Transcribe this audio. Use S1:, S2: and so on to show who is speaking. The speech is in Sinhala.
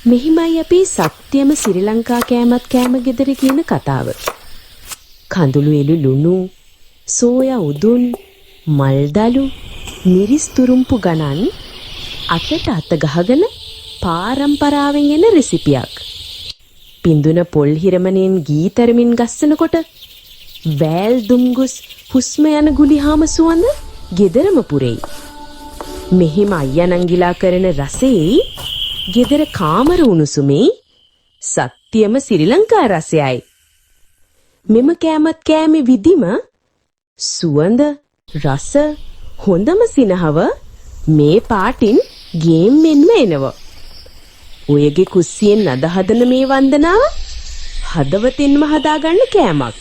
S1: මෙහිමයි අපි සත්‍යම ශ්‍රී ලංකා කෑමත් කෑම ගෙදර කියන කතාව. කඳුළු එළු ලුණු, සෝයා උදුන්, මල්දලු, මිරිස් තුරුම්පු ගණන් අතට අත ගහගෙන පාරම්පරාවෙන් එන රෙසිපියක්. පිඳුන පොල් හිරමණෙන් ගීතරමින් ගස්සනකොට වැල් දුම්ගුස් හුස්ම යන ගුලිහාම සුවඳ ගෙදරම පුරෙයි. මෙහිම අයියා නංගිලා කරන රසෙයි ගෙදර කාමර උණුසුමේ සත්‍යම ශ්‍රී ලංකා රසයයි. මෙම කෑමත් කෑමේ විදිම සුවඳ රස හොඳම සිනහව මේ පාටින් ගේම් මෙන්ම එනවා. ඔයගේ කුස්සියෙන් අද හදන මේ වන්දනාව හදවතින්ම හදාගන්න කෑමක්.